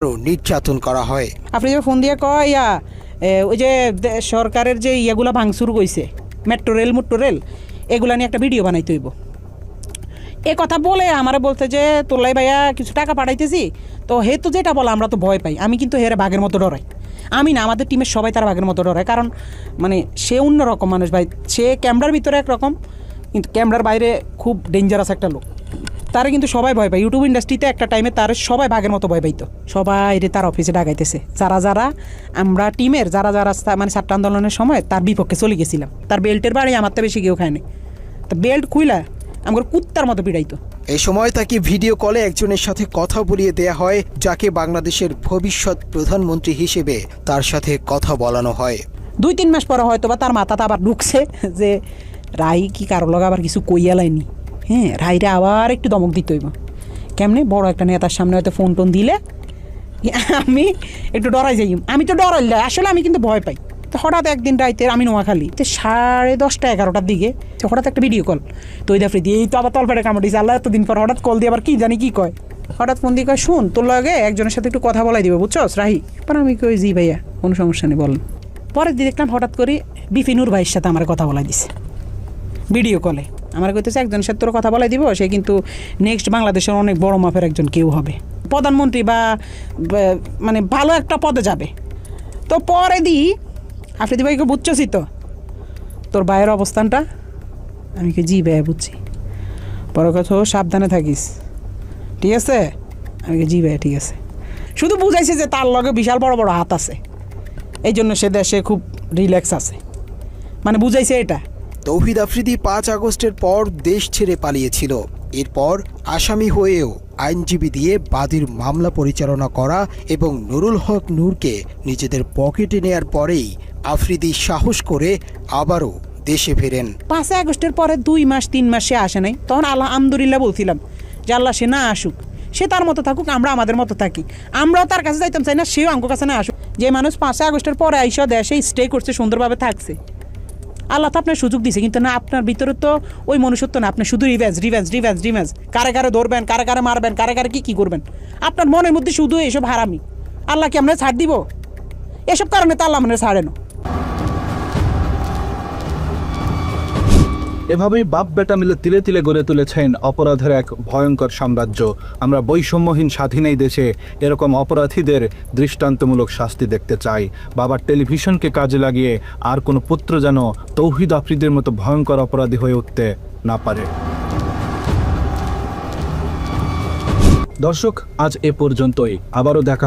নির্যাতন করা হয়। আপনি যে ফোন দিয়ে কয় ওই যে সরকারের যে ইয়েগুলা ভাঙচুর কইছে মেট্রো রেল এগুলা নিয়ে একটা ভিডিও বানাইতে হইব। এ কথা বলে আমারে বলতে যে তোলাই ভাইয়া কিছু টাকা পাঠাইতেছি, তো হে তো যেটা বলে আমরা তো ভয় পাই। আমি কিন্তু হেরে বাঘের মতো ডরাই। আমি না, আমাদের টিমের সবাই তারা বাঘের মতো ডরায়, কারণ মানে সে অন্যরকম মানুষ ভাই। সে ক্যামেরার ভিতরে একরকম, কিন্তু ক্যামেরার বাইরে খুব ডেঞ্জারাস একটা লোক। তারা কিন্তু সবাই ভয় পায়। ইউটিউব ইন্ডাস্ট্রিতে একটা টাইমে তার সবাই বাঘের মতো ভয় পাইতো। সবাই তার অফিসে ডাকাইতেছে, যারা আমরা টিমের যারা মানে ছাত্র আন্দোলনের সময় তার বিপক্ষে চলে গেছিলাম। তার বেল্টের বাড়ি আমার তো বেশি কেউ খায়নি, তো বেল্ট খুইলা আমার কুত্তার মতো পিড়াইতো। এই সময় তাকে ভিডিও কলে একজনের সাথে কথা বলিয়ে দেয়া হয়, যাকে বাংলাদেশের ভবিষ্যৎ প্রধানমন্ত্রী হিসেবে তার সাথে কথা বলানো হয়। 2-3 মাস পরে হয়তো বা তার মাথাতে আবার ঢুকছে যে রাই কি কারো লগে আবার কিছু কইয়া লাইনি। হ্যাঁ, রাইরে আবার একটু দমক দিতে হইব। কেমনে বড় একটা নেতার সামনে হয়তো ফোন টোন দিলে আমি একটু ডরাই যাই। আমি তো ডরাইলে আসলে আমি কিন্তু ভয় পাই। তো হঠাৎ একদিন রাইতে আমি নোয়াখালী 10:30 11টার দিকে হঠাৎ একটা ভিডিও কল, তো ওই দাফরি দিয়ে এই তো আবার তলপেটে কামড় দিয়েছে। আল্লাহ এতদিন পর হঠাৎ কল দিয়ে আবার কি জানি কি কয়, হঠাৎ ফোন দিয়ে কয় শুন তোর লগে একজনের সাথে একটু কথা বলাই দিবে, বুঝছস রাহি। পর আমি কই জি ভাইয়া, কোনো সমস্যা নেই বলেন। পরের দিন দেখলাম হঠাৎ করে বিপিনুর ভাইয়ের সাথে আমার কথা বলাই দিছে ভিডিও কলে। আমার কইতেছে একজনের সাথে তোর কথা বলাই দিব, সে কিন্তু নেক্সট বাংলাদেশের অনেক বড় মাপের একজন কেউ হবে, প্রধানমন্ত্রী বা মানে ভালো একটা পদে যাবে। তো পরে দিই আফ্রিদি ভাইকে বুঝছি তো তোর ভাইয়ের অবস্থানটা। আমি কি জি ভাইয়া বুঝছি, পরে কথা সাবধানে থাকিস, ঠিক আছে। আমি কি জি ভাইয়া ঠিক আছে। শুধু বুঝাইছে যে তার লগে বিশাল বড় বড় হাত আছে, এই জন্য সে দেশে খুব রিল্যাক্স আছে, মানে বুঝাইছে এটা। তৌহিদ আফ্রিদি 5 আগস্টের পর দেশ ছেড়ে পালিয়েছিল। এরপর আসামি হয়েও আইনজীবী দিয়ে বাদীর মামলা পরিচালনা করা এবং নুরুল হক নূরকে নিজেদের পকেটে নেয়ার পরেই আফ্রিদি সাহস করে আবারও দেশে ফেরেন। 5 আগস্টের পরে 2 মাস 3 মাস সে আসে নাই। তখন আলহামদুলিল্লাহ বলছিলাম যে আল্লাহ সে না আসুক, সে তার মতো থাকুক, আমরা আমাদের মতো থাকি। আমরাও তার কাছে যাইতাম চাই না, সেও আমার কাছে না আসুক। যে মানুষ 5 আগস্টের পরে আইসা দেশে স্টে করছে, সুন্দরভাবে থাকছে, আল্লাহ তো আপনার সুযোগ দিছে, কিন্তু না আপনার ভিতরে তো ওই মনুষ্যত্ব না। আপনি শুধু রিভেঞ্জ, কারে কারে ধরবেন, কারে কারে মারবেন, কারে কারে কি করবেন, আপনার মনের মধ্যে শুধু এসব হারামি। আল্লাহ কি আমরা ছাড় দিব? এসব কারণে তো আল্লাহ আমরা ছাড়ে না। এভাবেই বাপ বেটা মিলে তিলে তিলে গড়ে তুলেছেন অপরাধের এক ভয়ঙ্কর সাম্রাজ্য। আমরা বৈষম্যহীন স্বাধীন এই দেশে এরকম অপরাধীদের দৃষ্টান্তমূলক শাস্তি দেখতে চাই। বাবার টেলিভিশনকে কাজে লাগিয়ে আর কোনো পুত্র যেন তৌহিদ আফ্রিদির মতো ভয়ঙ্কর অপরাধী হয়ে উঠতে না পারে। দর্শক, আজ এ পর্যন্তই। আবারও দেখা